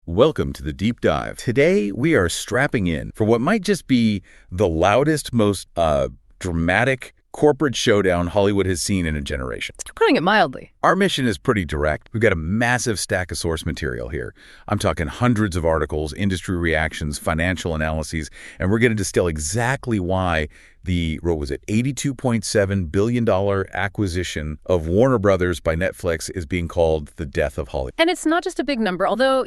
Welcome to the Deep Dive. Today, we are strapping in for what might just be the loudest, most dramatic corporate showdown Hollywood has seen in a generation. Putting it mildly. Our mission is pretty direct. We've got a massive stack of source material here. I'm talking hundreds of articles, industry reactions, financial analyses, and we're going to distill exactly why the, what was it, $82.7 billion acquisition of Warner Brothers by Netflix is being called the death of Hollywood. And it's not just a big number, although,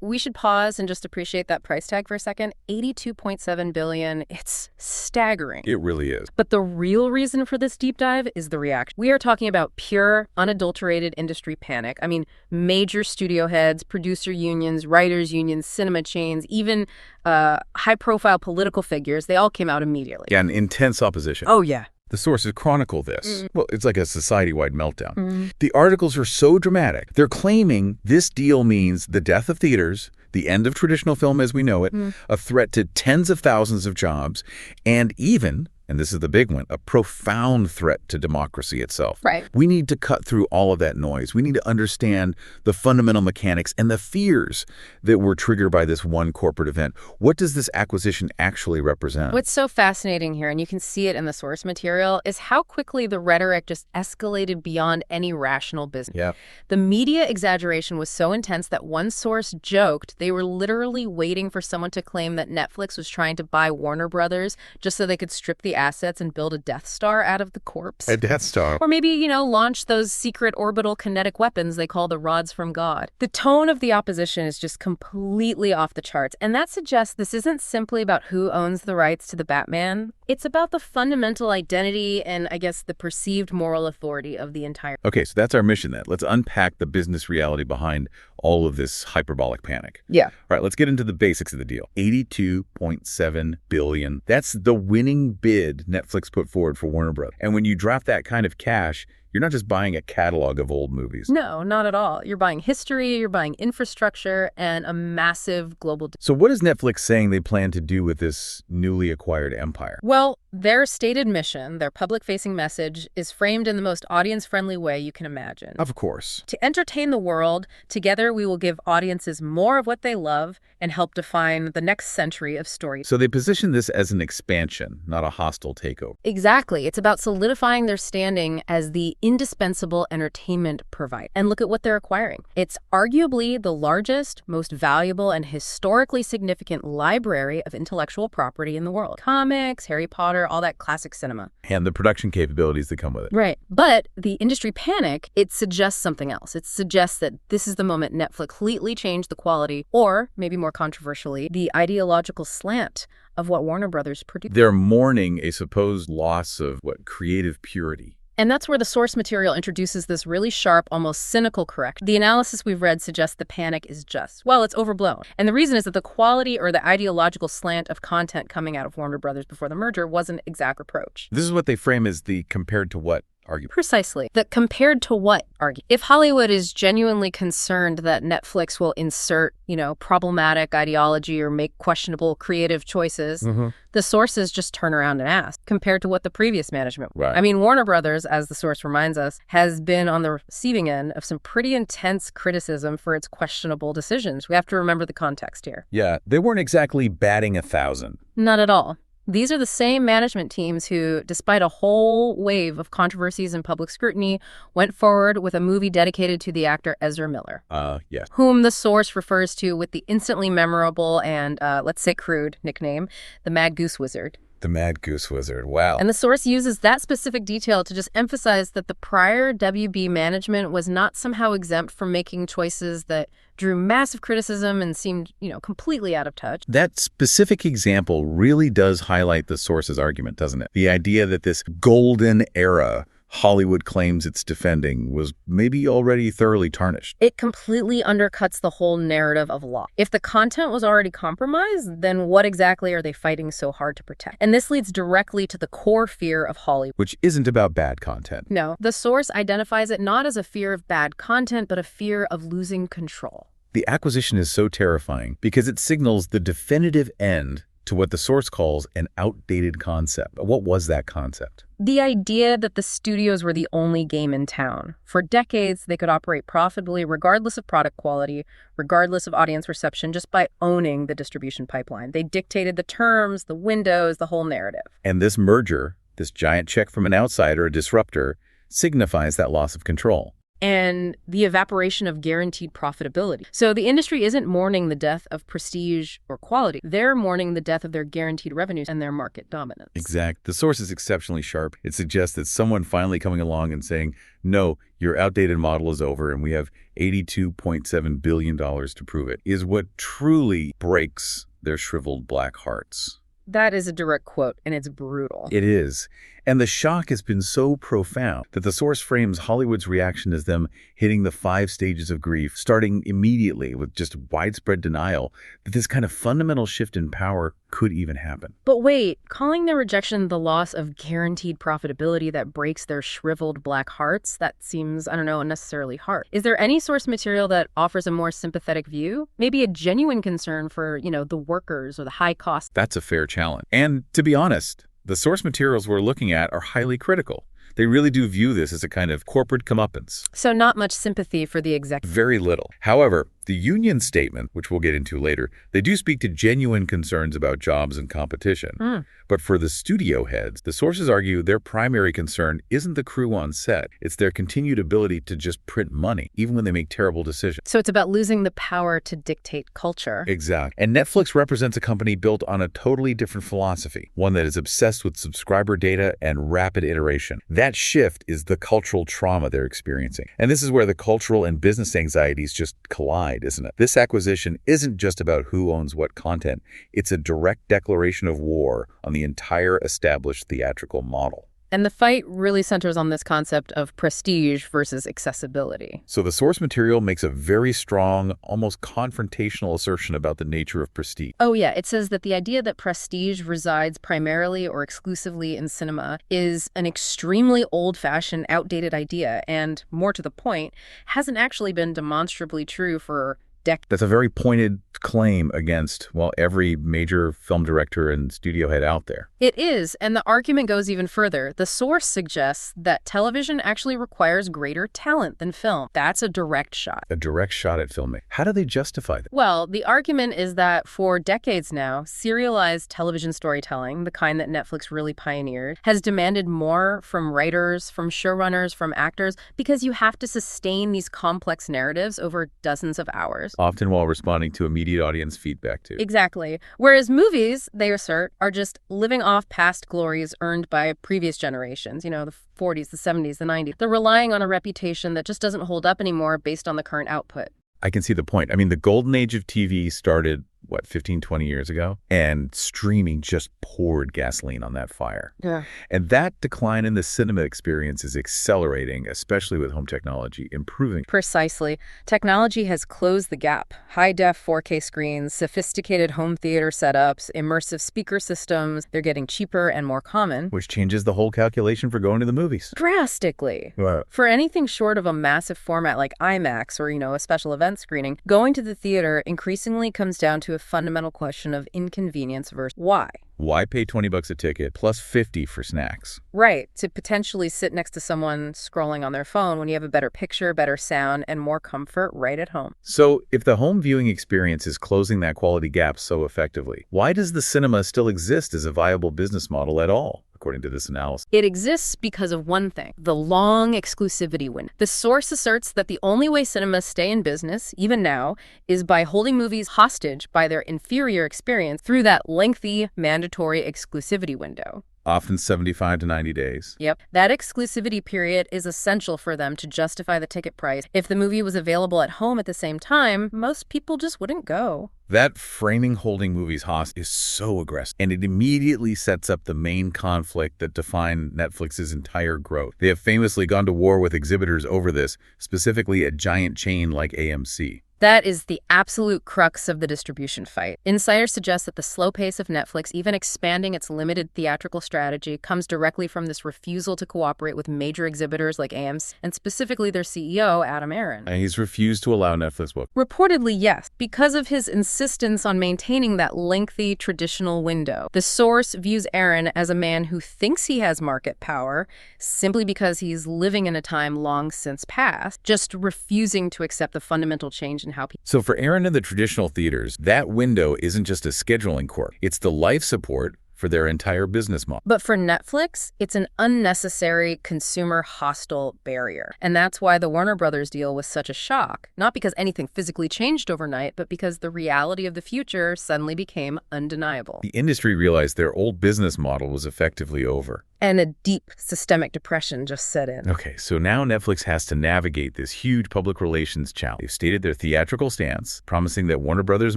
we should pause and just appreciate that price tag for a second. $82.7 billion, it's staggering. It really is. But the real reason for this deep dive is the reaction. We are talking about pure, unadulterated industry panic. I mean, major studio heads, producer unions, writers unions, cinema chains, even high-profile political figures, they all came out immediately. Yeah, and intense opposition. Oh, yeah. The sources chronicle this. Well, it's like a society-wide meltdown. The articles are so dramatic. They're claiming this deal means the death of theaters, the end of traditional film as we know it, a threat to tens of thousands of jobs, and even, and this is the big one, a profound threat to democracy itself. Right. We need to cut through all of that noise. We need to understand the fundamental mechanics and the fears that were triggered by this one corporate event. What does this acquisition actually represent? What's so fascinating here, and you can see it in the source material, is how quickly the rhetoric just escalated beyond any rational business. Yeah. The media exaggeration was so intense that one source joked they were literally waiting for someone to claim that Netflix was trying to buy Warner Brothers just so they could strip the assets and build a Death Star out of the corpse. A Death Star. Or maybe, launch those secret orbital kinetic weapons they call the rods from God. The tone of the opposition is just completely off the charts, and that suggests this isn't simply about who owns the rights to the Batman. It's about the fundamental identity and, I guess, the perceived moral authority of the entire... Okay, so that's our mission then. Let's unpack the business reality behind all of this hyperbolic panic. Yeah. All right, let's get into the basics of the deal. $82.7 billion. That's the winning bid Netflix put forward for Warner Bros. And when you drop that kind of cash, you're not just buying a catalog of old movies. No, not at all. You're buying history, you're buying infrastructure, and a massive global... So what is Netflix saying they plan to do with this newly acquired empire? Well, their stated mission, their public-facing message, is framed in the most audience-friendly way you can imagine. Of course. To entertain the world, together we will give audiences more of what they love and help define the next century of story. So they position this as an expansion, not a hostile takeover. Exactly. It's about solidifying their standing as the indispensable entertainment provider. And look at what they're acquiring. It's arguably the largest, most valuable, and historically significant library of intellectual property in the world. Comics, Harry Potter, all that classic cinema. And the production capabilities that come with it. Right. But the industry panic, it suggests something else. It suggests that this is the moment Netflix completely changed the quality, or maybe more controversially, the ideological slant of what Warner Brothers produced. They're mourning a supposed loss of, creative purity. And that's where the source material introduces this really sharp, almost cynical correction. The analysis we've read suggests the panic is just, well, it's overblown. And the reason is that the quality or the ideological slant of content coming out of Warner Brothers before the merger was an exact reproach. This is what they frame as the compared to what argument. Precisely. The compared to what argument. If Hollywood is genuinely concerned that Netflix will insert, problematic ideology or make questionable creative choices, the sources just turn around and ask, compared to what the previous management. Right. I mean, Warner Brothers, as the source reminds us, has been on the receiving end of some pretty intense criticism for its questionable decisions. We have to remember the context here. Yeah, they weren't exactly batting 1,000. Not at all. These are the same management teams who, despite a whole wave of controversies and public scrutiny, went forward with a movie dedicated to the actor Ezra Miller. Yes. Whom the source refers to with the instantly memorable and, let's say crude, nickname, the Mad Goose Wizard. The Mad Goose Wizard. Wow. And the source uses that specific detail to just emphasize that the prior WB management was not somehow exempt from making choices that drew massive criticism and seemed, completely out of touch. That specific example really does highlight the source's argument, doesn't it? The idea that this golden era Hollywood claims it's defending was maybe already thoroughly tarnished. It completely undercuts the whole narrative of law. If the content was already compromised, then what exactly are they fighting so hard to protect? And this leads directly to the core fear of Hollywood. Which isn't about bad content. No, the source identifies it not as a fear of bad content, but a fear of losing control. The acquisition is so terrifying because it signals the definitive end to what the source calls an outdated concept. What was that concept? The idea that the studios were the only game in town. For decades, they could operate profitably regardless of product quality, regardless of audience reception, just by owning the distribution pipeline. They dictated the terms, the windows, the whole narrative. And this merger, this giant check from an outsider, a disruptor, signifies that loss of control. And the evaporation of guaranteed profitability. So the industry isn't mourning the death of prestige or quality. They're mourning the death of their guaranteed revenues and their market dominance. Exact. The source is exceptionally sharp. It suggests that someone finally coming along and saying, no, your outdated model is over and we have $82.7 billion to prove it, is what truly breaks their shriveled black hearts. That is a direct quote, and it's brutal. It is. And the shock has been so profound that the source frames Hollywood's reaction as them hitting the 5 stages of grief, starting immediately with just widespread denial that this kind of fundamental shift in power could even happen. But wait, calling their rejection the loss of guaranteed profitability that breaks their shriveled black hearts, that seems, unnecessarily harsh. Is there any source material that offers a more sympathetic view? Maybe a genuine concern for, the workers or the high cost? That's a fair challenge. And to be honest, the source materials we're looking at are highly critical. They really do view this as a kind of corporate comeuppance. So not much sympathy for the executive. Very little. However, the union statement, which we'll get into later, they do speak to genuine concerns about jobs and competition. But for the studio heads, the sources argue their primary concern isn't the crew on set. It's their continued ability to just print money, even when they make terrible decisions. So it's about losing the power to dictate culture. Exactly. And Netflix represents a company built on a totally different philosophy, one that is obsessed with subscriber data and rapid iteration. That shift is the cultural trauma they're experiencing. And this is where the cultural and business anxieties just collide, isn't it? This acquisition isn't just about who owns what content. It's a direct declaration of war on the entire established theatrical model. And the fight really centers on this concept of prestige versus accessibility. So the source material makes a very strong, almost confrontational assertion about the nature of prestige. Oh yeah, it says that the idea that prestige resides primarily or exclusively in cinema is an extremely old-fashioned, outdated idea, and more to the point, hasn't actually been demonstrably true for decades. That's a very pointed claim against, every major film director and studio head out there. It is, and the argument goes even further. The source suggests that television actually requires greater talent than film. That's a direct shot. A direct shot at filmmaking. How do they justify that? Well, the argument is that for decades now, serialized television storytelling, the kind that Netflix really pioneered, has demanded more from writers, from showrunners, from actors, because you have to sustain these complex narratives over dozens of hours. Often while responding to immediate audience feedback, too. Exactly. Whereas movies, they assert, are just living off past glories earned by previous generations, the 40s, the 70s, the 90s. They're relying on a reputation that just doesn't hold up anymore based on the current output. I can see the point. The golden age of TV started, 15, 20 years ago? And streaming just poured gasoline on that fire. Yeah. And that decline in the cinema experience is accelerating, especially with home technology improving. Precisely. Technology has closed the gap. High-def 4K screens, sophisticated home theater setups, immersive speaker systems, they're getting cheaper and more common. Which changes the whole calculation for going to the movies. Drastically. Right. For anything short of a massive format like IMAX or, a special event screening, going to the theater increasingly comes down to a fundamental question of inconvenience versus why. Why pay $20 a ticket plus $50 for snacks? Right, to potentially sit next to someone scrolling on their phone when you have a better picture, better sound, and more comfort right at home. So if the home viewing experience is closing that quality gap so effectively, why does the cinema still exist as a viable business model at all, according to this analysis? It exists because of one thing, the long exclusivity window. The source asserts that the only way cinemas stay in business, even now, is by holding movies hostage by their inferior experience through that lengthy, mandatory exclusivity window. Often 75 to 90 days. Yep. That exclusivity period is essential for them to justify the ticket price. If the movie was available at home at the same time, most people just wouldn't go. That framing holding movies hostage is so aggressive, and it immediately sets up the main conflict that defined Netflix's entire growth. They have famously gone to war with exhibitors over this, specifically a giant chain like AMC. That is the absolute crux of the distribution fight. Insiders suggest that the slow pace of Netflix, even expanding its limited theatrical strategy, comes directly from this refusal to cooperate with major exhibitors like AMC, and specifically their CEO, Adam Aron. And he's refused to allow Netflix book. Reportedly, yes, because of his insistence on maintaining that lengthy traditional window. The source views Aron as a man who thinks he has market power simply because he's living in a time long since past, just refusing to accept the fundamental change in how people... So for Aron and the traditional theaters, that window isn't just a scheduling quirk. It's the life support for their entire business model. But for Netflix, it's an unnecessary consumer-hostile barrier. And that's why the Warner Brothers deal was such a shock. Not because anything physically changed overnight, but because the reality of the future suddenly became undeniable. The industry realized their old business model was effectively over. And a deep systemic depression just set in. Okay, so now Netflix has to navigate this huge public relations challenge. They've stated their theatrical stance, promising that Warner Brothers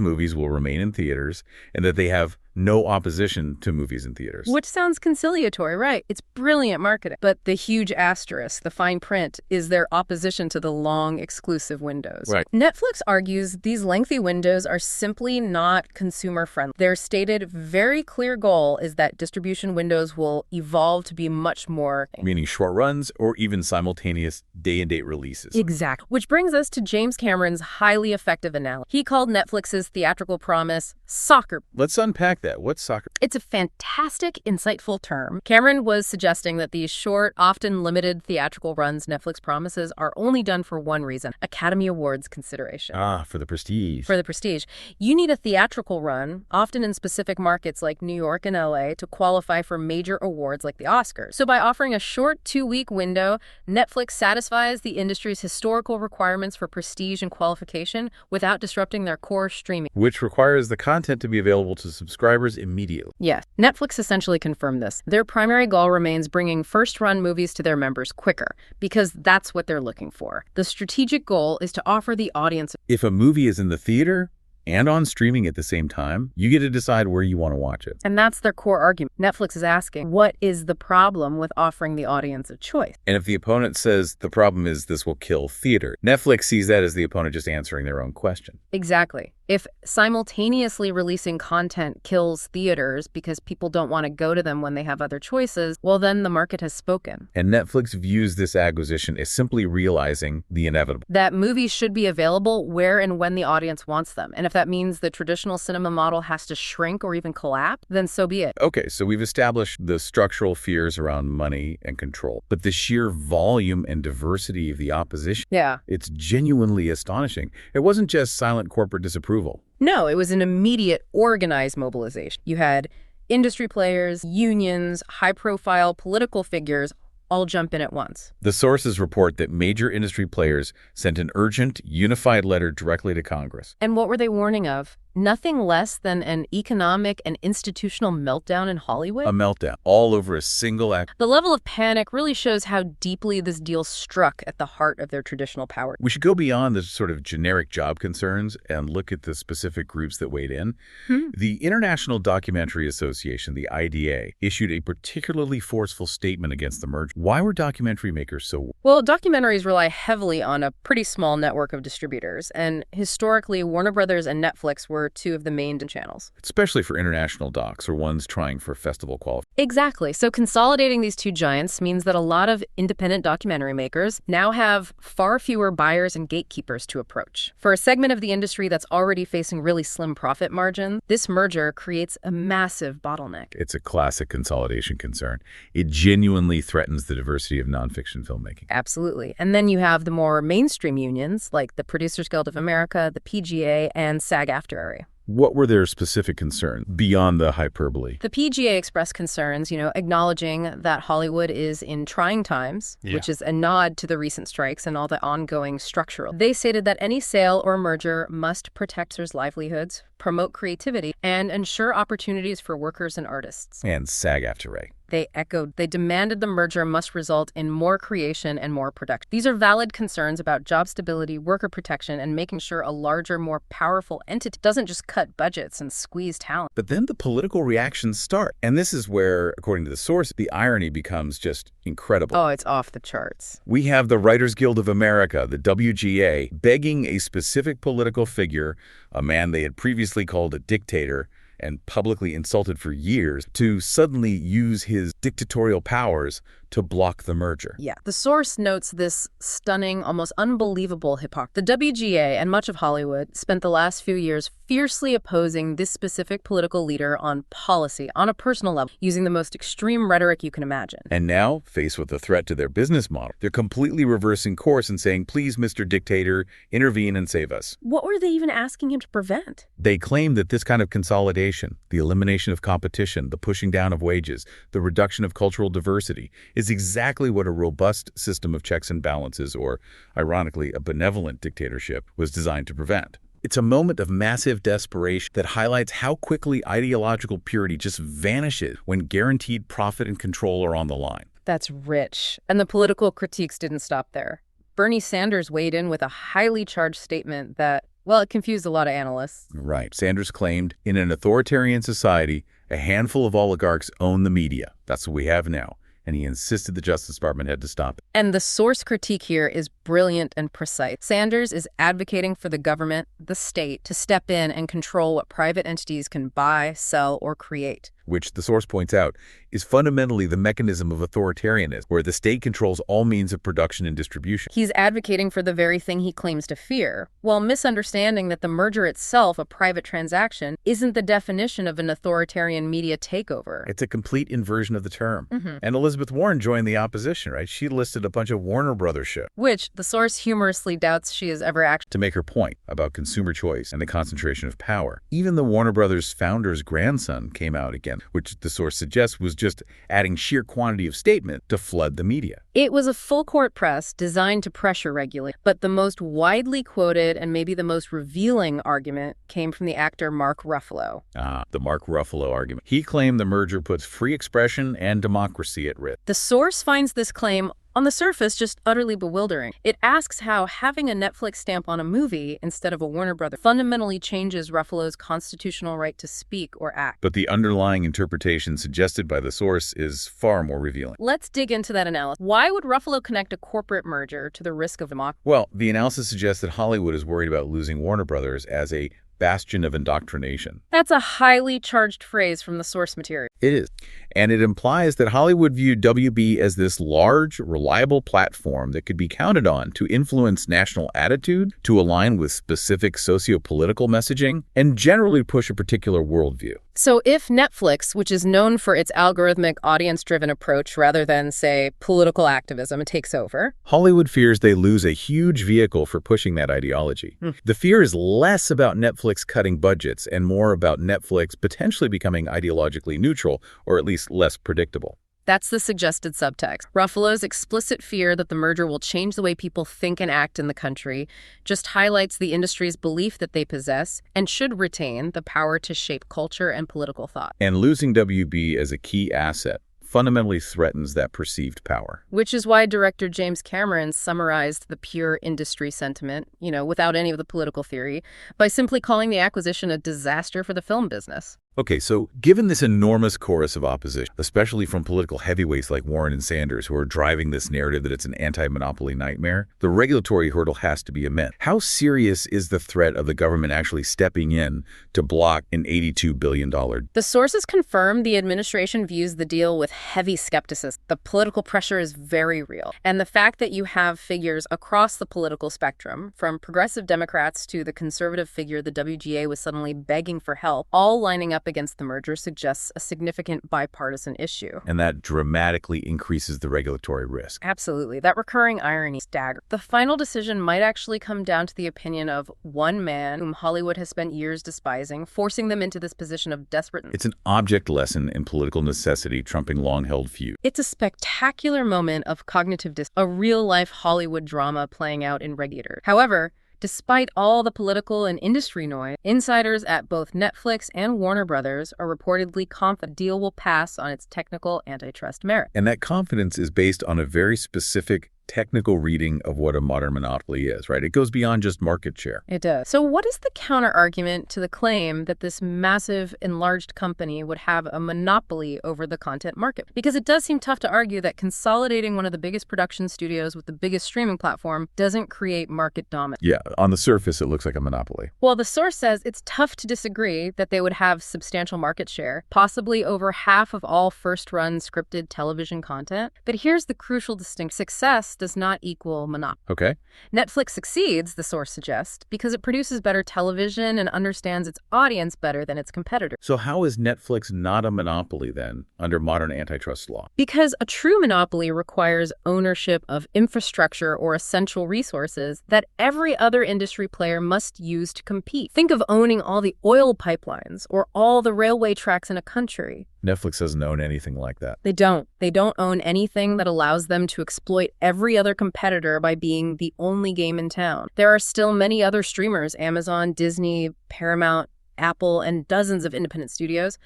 movies will remain in theaters and that they have no opposition to movies in theaters. Which sounds conciliatory, right? It's brilliant marketing. But the huge asterisk, the fine print, is their opposition to the long exclusive windows. Right. Netflix argues these lengthy windows are simply not consumer-friendly. Their stated very clear goal is that distribution windows will evolve to be much more... Meaning short runs or even simultaneous day-and-date releases. Exactly. Which brings us to James Cameron's highly effective analogy. He called Netflix's theatrical promise soccer. Let's unpack that. What's soccer? It's a fantastic, insightful term. Cameron was suggesting that these short, often limited theatrical runs Netflix promises are only done for one reason: Academy Awards consideration. Ah, for the prestige. For the prestige. You need a theatrical run, often in specific markets like New York and LA, to qualify for major awards like the Oscars. So by offering a short 2-week window, Netflix satisfies the industry's historical requirements for prestige and qualification without disrupting their core streaming. Which requires the content to be available to subscribers immediately. Yes. Netflix essentially confirmed this. Their primary goal remains bringing first-run movies to their members quicker, because that's what they're looking for. The strategic goal is to offer the audience... If a movie is in the theater and on streaming at the same time, you get to decide where you want to watch it. And that's their core argument. Netflix is asking, what is the problem with offering the audience a choice? And if the opponent says the problem is this will kill theater, Netflix sees that as the opponent just answering their own question. Exactly. If simultaneously releasing content kills theaters because people don't want to go to them when they have other choices, well, then the market has spoken. And Netflix views this acquisition as simply realizing the inevitable. That movies should be available where and when the audience wants them. And if that means the traditional cinema model has to shrink or even collapse, then so be it. Okay, so we've established the structural fears around money and control. But the sheer volume and diversity of the opposition, it's genuinely astonishing. It wasn't just silent corporate disapproval. No, it was an immediate, organized mobilization. You had industry players, unions, high-profile political figures all jump in at once. The sources report that major industry players sent an urgent, unified letter directly to Congress. And what were they warning of? Nothing less than an economic and institutional meltdown in Hollywood? A meltdown, all over a single act. The level of panic really shows how deeply this deal struck at the heart of their traditional power. We should go beyond the sort of generic job concerns and look at the specific groups that weighed in. The International Documentary Association, the IDA, issued a particularly forceful statement against the merger. Why were documentary makers so... Well, documentaries rely heavily on a pretty small network of distributors, and historically, Warner Brothers and Netflix were two of the main channels. Especially for international docs or ones trying for festival qualification. Exactly. So consolidating these two giants means that a lot of independent documentary makers now have far fewer buyers and gatekeepers to approach. For a segment of the industry that's already facing really slim profit margins, this merger creates a massive bottleneck. It's a classic consolidation concern. It genuinely threatens the diversity of nonfiction filmmaking. Absolutely. And then you have the more mainstream unions like the Producers Guild of America, the PGA, and SAG-AFTRA area. What were their specific concerns beyond the hyperbole? The PGA expressed concerns, acknowledging that Hollywood is in trying times, which is a nod to the recent strikes and all the ongoing structural. They stated that any sale or merger must protect their livelihoods, promote creativity, and ensure opportunities for workers and artists. And SAG-AFTRA. They demanded the merger must result in more creation and more production. These are valid concerns about job stability, worker protection, and making sure a larger, more powerful entity doesn't just cut budgets and squeeze talent. But then the political reactions start. And this is where, according to the source, the irony becomes just incredible. Oh, it's off the charts. We have the Writers Guild of America, the WGA, begging a specific political figure, a man they had previously called a dictator and publicly insulted for years, to suddenly use his dictatorial powers to block the merger. Yeah. The source notes this stunning, almost unbelievable hypocrisy. The WGA and much of Hollywood spent the last few years fiercely opposing this specific political leader on policy, on a personal level, using the most extreme rhetoric you can imagine. And now, faced with a threat to their business model, they're completely reversing course and saying, please, Mr. Dictator, intervene and save us. What were they even asking him to prevent? They claim that this kind of consolidation, the elimination of competition, the pushing down of wages, the reduction of cultural diversity, is exactly what a robust system of checks and balances, or, ironically, a benevolent dictatorship, was designed to prevent. It's a moment of massive desperation that highlights how quickly ideological purity just vanishes when guaranteed profit and control are on the line. That's rich. And the political critiques didn't stop there. Bernie Sanders weighed in with a highly charged statement that, well, it confused a lot of analysts. Right. Sanders claimed, in an authoritarian society, a handful of oligarchs own the media. That's what we have now. And he insisted the Justice Department had to stop it. And the source critique here is brilliant and precise. Sanders is advocating for the government, the state, to step in and control what private entities can buy, sell, or create. Which, the source points out, is fundamentally the mechanism of authoritarianism, where the state controls all means of production and distribution. He's advocating for the very thing he claims to fear, while misunderstanding that the merger itself, a private transaction, isn't the definition of an authoritarian media takeover. It's a complete inversion of the term. And Elizabeth Warren joined the opposition, right? She listed a bunch of Warner Brothers shows, which the source humorously doubts she has ever actually. To make her point about consumer choice and the concentration of power. Even the Warner Brothers founder's grandson came out again, which the source suggests was just adding sheer quantity of statement to flood the media. It was a full-court press designed to pressure regulate, but the most widely quoted and maybe the most revealing argument came from the actor Mark Ruffalo. The Mark Ruffalo argument. He claimed the merger puts free expression and democracy at risk. The source finds this claim on the surface just utterly bewildering. It asks how having a Netflix stamp on a movie instead of a Warner Brothers fundamentally changes Ruffalo's constitutional right to speak or act. But the underlying interpretation suggested by the source is far more revealing. Let's dig into that analysis. Why would Ruffalo connect a corporate merger to the risk of democracy? Well, the analysis suggests that Hollywood is worried about losing Warner Brothers as a bastion of indoctrination. That's a highly charged phrase from the source material. It is. And it implies that Hollywood viewed WB as this large, reliable platform that could be counted on to influence national attitude, to align with specific socio-political messaging, and generally push a particular worldview. So if Netflix, which is known for its algorithmic, audience-driven approach rather than, say, political activism, takes over, Hollywood fears they lose a huge vehicle for pushing that ideology. The fear is less about Netflix cutting budgets and more about Netflix potentially becoming ideologically neutral, or at least less predictable. That's the suggested subtext. Ruffalo's explicit fear that the merger will change the way people think and act in the country just highlights the industry's belief that they possess and should retain the power to shape culture and political thought. And losing WB as a key asset fundamentally threatens that perceived power. Which is why director James Cameron summarized the pure industry sentiment, without any of the political theory, by simply calling the acquisition a disaster for the film business. Okay, so given this enormous chorus of opposition, especially from political heavyweights like Warren and Sanders, who are driving this narrative that it's an anti-monopoly nightmare, the regulatory hurdle has to be immense. How serious is the threat of the government actually stepping in to block an $82 billion? The sources confirm the administration views the deal with heavy skepticism. The political pressure is very real. And the fact that you have figures across the political spectrum, from progressive Democrats to the conservative figure the WGA was suddenly begging for help, all lining up against the merger suggests a significant bipartisan issue. And that dramatically increases the regulatory risk. Absolutely. That recurring irony staggers. The final decision might actually come down to the opinion of one man whom Hollywood has spent years despising, forcing them into this position of desperate. It's an object lesson in political necessity trumping long-held feud. It's a spectacular moment of cognitive a real-life Hollywood drama playing out in regulator. However, Despite all the political and industry noise, insiders at both Netflix and Warner Brothers are reportedly confident the deal will pass on its technical antitrust merit. And that confidence is based on a very specific technical reading of what a modern monopoly is, right? It goes beyond just market share. It does. So what is the counter-argument to the claim that this massive, enlarged company would have a monopoly over the content market? Because it does seem tough to argue that consolidating one of the biggest production studios with the biggest streaming platform doesn't create market dominance. Yeah, on the surface, it looks like a monopoly. Well, the source says it's tough to disagree that they would have substantial market share, possibly over half of all first-run scripted television content. But here's the crucial distinction. Success does not equal monopoly. Okay. Netflix succeeds, the source suggests, because it produces better television and understands its audience better than its competitors. So how is Netflix not a monopoly then under modern antitrust law? Because a true monopoly requires ownership of infrastructure or essential resources that every other industry player must use to compete. Think of owning all the oil pipelines or all the railway tracks in a country. Netflix doesn't own anything like that. They don't. They don't own anything that allows them to exploit every other competitor by being the only game in town. There are still many other streamers, Amazon, Disney, Paramount, Apple, and dozens of independent studios.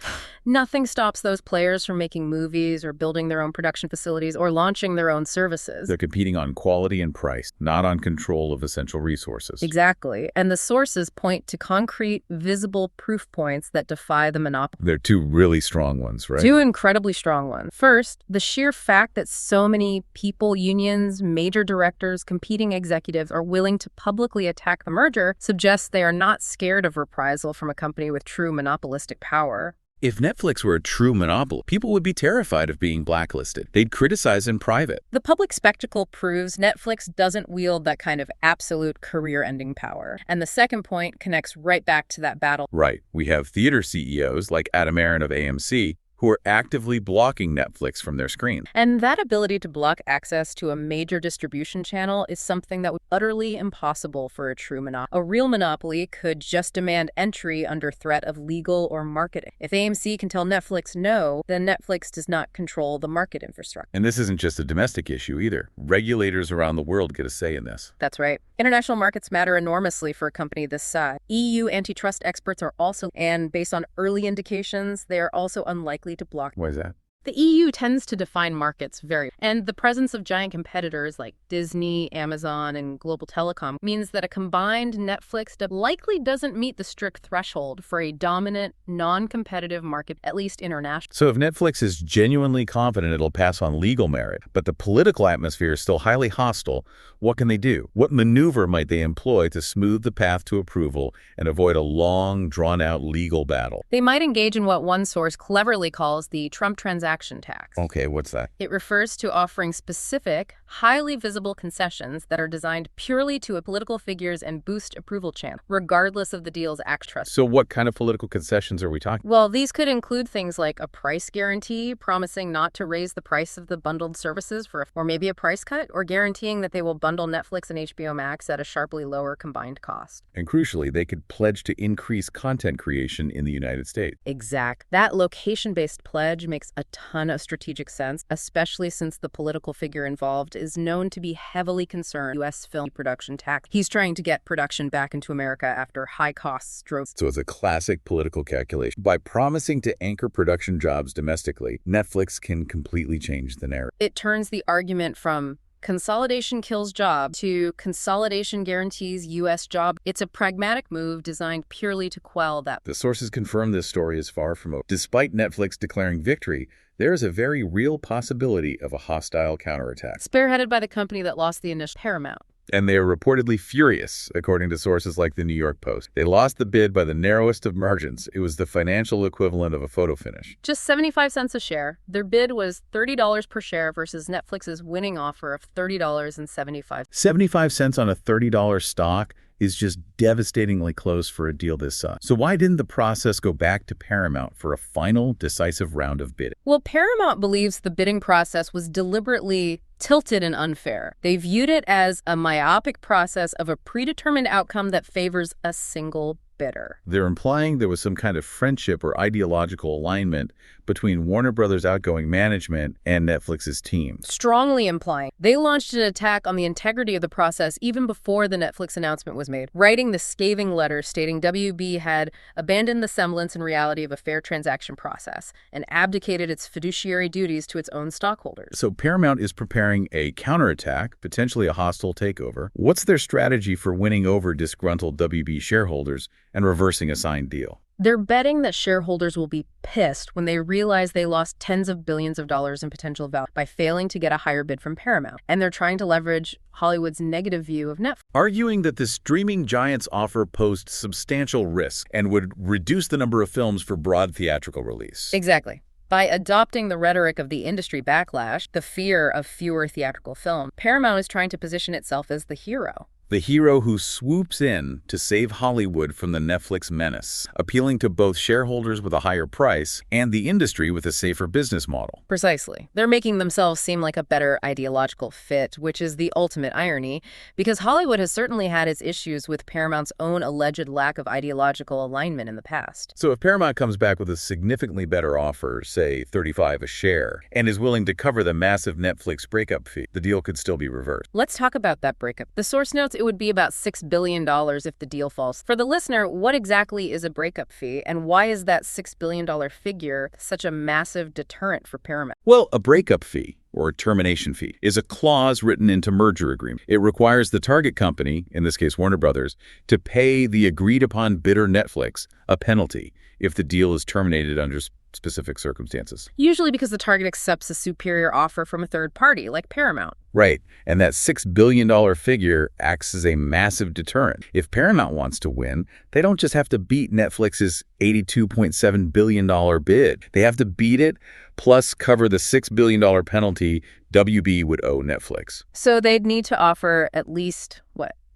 Nothing stops those players from making movies or building their own production facilities or launching their own services. They're competing on quality and price, not on control of essential resources. Exactly. And the sources point to concrete, visible proof points that defy the monopoly. They're two really strong ones, right? Two incredibly strong ones. First, the sheer fact that so many people, unions, major directors, competing executives are willing to publicly attack the merger suggests they are not scared of reprisal from a company with true monopolistic power. If Netflix were a true monopoly, people would be terrified of being blacklisted. They'd criticize in private. The public spectacle proves Netflix doesn't wield that kind of absolute career-ending power. And the second point connects right back to that battle. Right. We have theater CEOs like Adam Aron of AMC who are actively blocking Netflix from their screens. And that ability to block access to a major distribution channel is something that would be utterly impossible for a true monopoly. A real monopoly could just demand entry under threat of legal or marketing. If AMC can tell Netflix no, then Netflix does not control the market infrastructure. And this isn't just a domestic issue either. Regulators around the world get a say in this. That's right. International markets matter enormously for a company this size. EU antitrust experts are also, and based on early indications, they are also unlikely to block. Why is that? The EU tends to define markets and the presence of giant competitors like Disney, Amazon, and global telecom means that a combined Netflix likely doesn't meet the strict threshold for a dominant, non-competitive market, at least internationally. So if Netflix is genuinely confident it'll pass on legal merit, but the political atmosphere is still highly hostile, what can they do? What maneuver might they employ to smooth the path to approval and avoid a long, drawn-out legal battle? They might engage in what one source cleverly calls the Trump transaction tax. Okay, what's that? It refers to offering specific, highly visible concessions that are designed purely to political figures and boost approval chance, regardless of the deal's antitrust. So what kind of political concessions are we talking? Well, these could include things like a price guarantee, promising not to raise the price of the bundled services or maybe a price cut, or guaranteeing that they will bundle Netflix and HBO Max at a sharply lower combined cost. And crucially, they could pledge to increase content creation in the United States. Exact. That location-based pledge makes a ton of strategic sense, especially since the political figure involved is known to be heavily concerned with U.S. film production tax. He's trying to get production back into America after high costs drove. So it's a classic political calculation. By promising to anchor production jobs domestically, Netflix can completely change the narrative. It turns the argument from consolidation kills jobs to consolidation guarantees U.S. job. It's a pragmatic move designed purely to quell that. The sources confirm this story is far from over. Despite Netflix declaring victory, there is a very real possibility of a hostile counterattack. Spearheaded by the company that lost the initial, Paramount. And they are reportedly furious, according to sources like the New York Post. They lost the bid by the narrowest of margins. It was the financial equivalent of a photo finish. Just 75 cents a share. Their bid was $30 per share versus Netflix's winning offer of $30.75. 75 cents on a $30 stock is just devastatingly close for a deal this size. So why didn't the process go back to Paramount for a final, decisive round of bidding? Well, Paramount believes the bidding process was deliberately tilted and unfair. They viewed it as a myopic process of a predetermined outcome that favors a single bidder. They're implying there was some kind of friendship or ideological alignment between Warner Brothers' outgoing management and Netflix's team. Strongly implying. They launched an attack on the integrity of the process even before the Netflix announcement was made, writing the scathing letter stating WB had abandoned the semblance and reality of a fair transaction process and abdicated its fiduciary duties to its own stockholders. So Paramount is preparing a counterattack, potentially a hostile takeover. What's their strategy for winning over disgruntled WB shareholders and reversing a signed deal? They're betting that shareholders will be pissed when they realize they lost tens of billions of dollars in potential value by failing to get a higher bid from Paramount. And they're trying to leverage Hollywood's negative view of Netflix, arguing that the streaming giant's offer posed substantial risk and would reduce the number of films for broad theatrical release. Exactly. By adopting the rhetoric of the industry backlash, the fear of fewer theatrical films, Paramount is trying to position itself as the hero. The hero who swoops in to save Hollywood from the Netflix menace, appealing to both shareholders with a higher price and the industry with a safer business model. Precisely. They're making themselves seem like a better ideological fit, which is the ultimate irony, because Hollywood has certainly had its issues with Paramount's own alleged lack of ideological alignment in the past. So if Paramount comes back with a significantly better offer, say $35 a share, and is willing to cover the massive Netflix breakup fee, the deal could still be reversed. Let's talk about that breakup. The source notes it would be about $6 billion if the deal falls. For the listener, what exactly is a breakup fee, and why is that $6 billion figure such a massive deterrent for Paramount? Well, a breakup fee, or a termination fee, is a clause written into merger agreement. It requires the target company, in this case Warner Brothers, to pay the agreed-upon bidder Netflix a penalty if the deal is terminated under specific circumstances. Usually because the target accepts a superior offer from a third party, like Paramount. Right, and that $6 billion figure acts as a massive deterrent. If Paramount wants to win, they don't just have to beat Netflix's $82.7 billion bid. They have to beat it, plus cover the $6 billion penalty WB would owe Netflix. So they'd need to offer at least,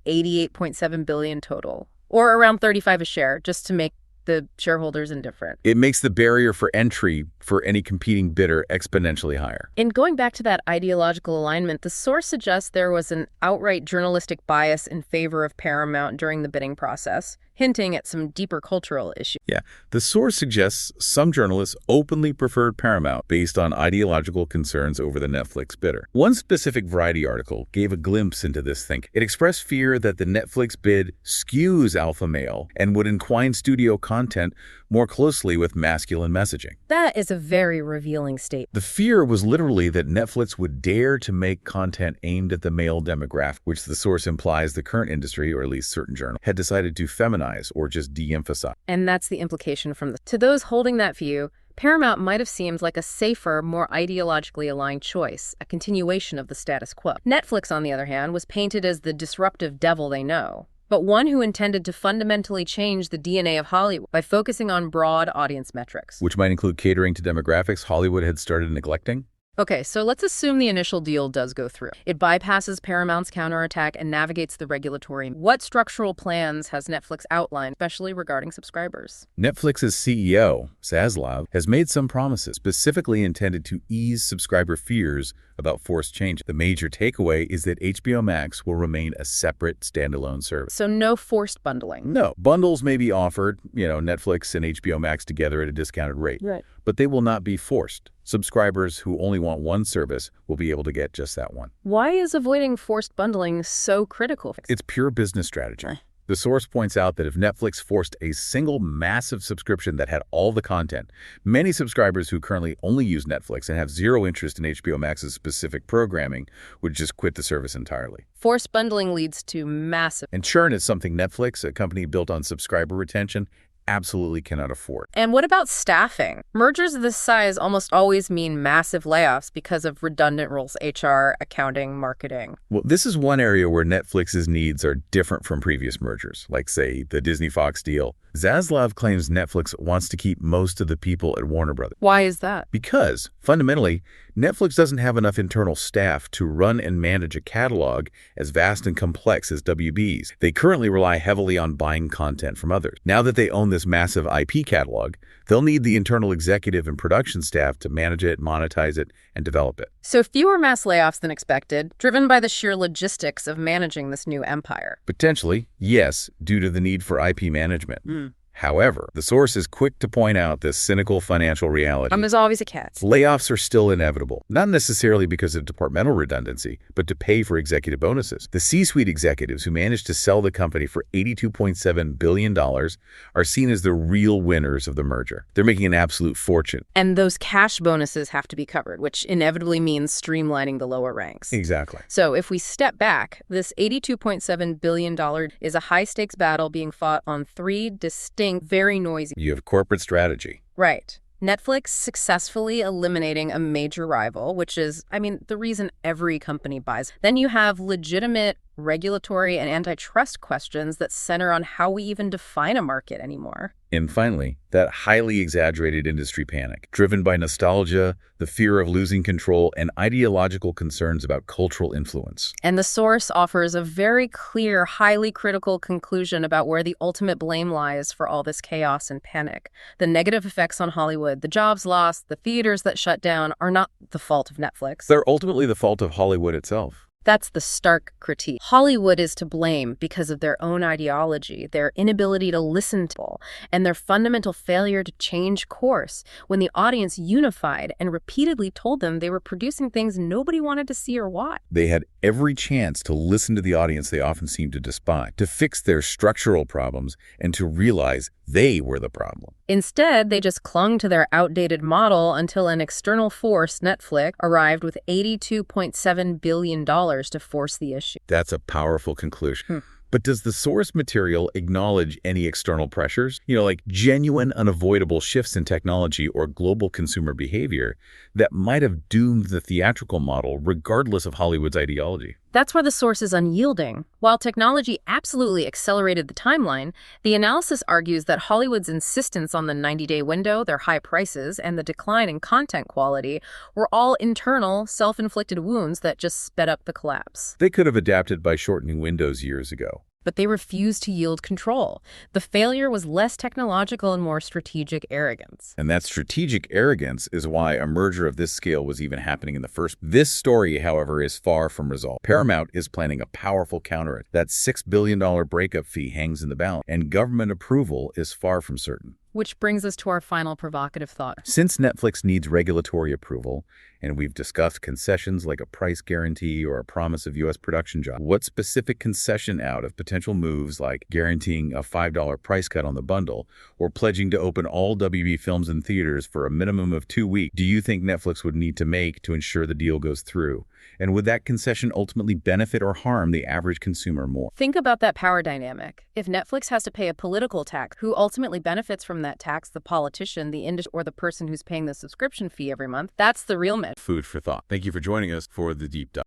$88.7 billion total, or around $35 a share, just to make the shareholders indifferent. It makes the barrier for entry for any competing bidder exponentially higher. In going back to that ideological alignment, the source suggests there was an outright journalistic bias in favor of Paramount during the bidding process, hinting at some deeper cultural issues. Yeah, the source suggests some journalists openly preferred Paramount based on ideological concerns over the Netflix bidder. One specific Variety article gave a glimpse into this thinking. It expressed fear that the Netflix bid skews alpha male and would entwine studio content more closely with masculine messaging. That is a very revealing statement. The fear was literally that Netflix would dare to make content aimed at the male demographic, which the source implies the current industry, or at least certain journals, had decided to feminize or just de-emphasize. And that's the implication from to those holding that view, Paramount might have seemed like a safer, more ideologically aligned choice, a continuation of the status quo. Netflix, on the other hand, was painted as the disruptive devil they know, but one who intended to fundamentally change the DNA of Hollywood by focusing on broad audience metrics. Which might include catering to demographics Hollywood had started neglecting? Okay, so let's assume the initial deal does go through. It bypasses Paramount's counterattack and navigates the regulatory. What structural plans has Netflix outlined, especially regarding subscribers? Netflix's CEO, Zaslav, has made some promises specifically intended to ease subscriber fears about forced change. The major takeaway is that HBO Max will remain a separate standalone service. So no forced bundling? No. Bundles may be offered, Netflix and HBO Max together at a discounted rate. Right. But they will not be forced. Subscribers who only want one service will be able to get just that one. Why is avoiding forced bundling so critical? It's pure business strategy. The source points out that if Netflix forced a single massive subscription that had all the content, many subscribers who currently only use Netflix and have zero interest in HBO Max's specific programming would just quit the service entirely. Forced bundling leads to massive... And churn is something Netflix, a company built on subscriber retention, absolutely cannot afford. And what about staffing? Mergers of this size almost always mean massive layoffs because of redundant roles, HR, accounting, marketing. Well, this is one area where Netflix's needs are different from previous mergers, like, say, the Disney-Fox deal. Zaslav claims Netflix wants to keep most of the people at Warner Brothers. Why is that? Because, fundamentally, Netflix doesn't have enough internal staff to run and manage a catalog as vast and complex as WB's. They currently rely heavily on buying content from others. Now that they own this massive IP catalog, they'll need the internal executive and production staff to manage it, monetize it, and develop it. So fewer mass layoffs than expected, driven by the sheer logistics of managing this new empire. Potentially, yes, due to the need for IP management. However, the source is quick to point out this cynical financial reality. There's always a catch. Layoffs are still inevitable, not necessarily because of departmental redundancy, but to pay for executive bonuses. The C-suite executives who managed to sell the company for $82.7 billion are seen as the real winners of the merger. They're making an absolute fortune. And those cash bonuses have to be covered, which inevitably means streamlining the lower ranks. Exactly. So if we step back, this $82.7 billion is a high-stakes battle being fought on three distinct, very noisy. You have corporate strategy. Right. Netflix successfully eliminating a major rival, which is, the reason every company buys. Then you have legitimate regulatory and antitrust questions that center on how we even define a market anymore. And finally, that highly exaggerated industry panic, driven by nostalgia, the fear of losing control, and ideological concerns about cultural influence. And the source offers a very clear, highly critical conclusion about where the ultimate blame lies for all this chaos and panic. The negative effects on Hollywood, the jobs lost, the theaters that shut down are not the fault of Netflix. They're ultimately the fault of Hollywood itself. That's the stark critique. Hollywood is to blame because of their own ideology, their inability to listen to people, and their fundamental failure to change course when the audience unified and repeatedly told them they were producing things nobody wanted to see or watch. They had every chance to listen to the audience they often seem to despise, to fix their structural problems, and to realize they were the problem. Instead, they just clung to their outdated model until an external force, Netflix, arrived with $82.7 billion to force the issue. That's a powerful conclusion. But does the source material acknowledge any external pressures? Like genuine, unavoidable shifts in technology or global consumer behavior that might have doomed the theatrical model regardless of Hollywood's ideology? That's where the source is unyielding. While technology absolutely accelerated the timeline, the analysis argues that Hollywood's insistence on the 90-day window, their high prices, and the decline in content quality were all internal, self-inflicted wounds that just sped up the collapse. They could have adapted by shortening windows years ago. But they refused to yield control. The failure was less technological and more strategic arrogance. And that strategic arrogance is why a merger of this scale was even happening in the first. This story, however, is far from resolved. Paramount is planning a powerful counter. That $6 billion breakup fee hangs in the balance, and government approval is far from certain. Which brings us to our final provocative thought. Since Netflix needs regulatory approval, and we've discussed concessions like a price guarantee or a promise of U.S. production jobs, what specific concession out of potential moves like guaranteeing a $5 price cut on the bundle or pledging to open all WB films in theaters for a minimum of 2 weeks do you think Netflix would need to make to ensure the deal goes through? And would that concession ultimately benefit or harm the average consumer more? Think about that power dynamic. If Netflix has to pay a political tax, who ultimately benefits from that tax? The politician, the industry, or the person who's paying the subscription fee every month? That's the real myth. Food for thought. Thank you for joining us for the Deep Dive.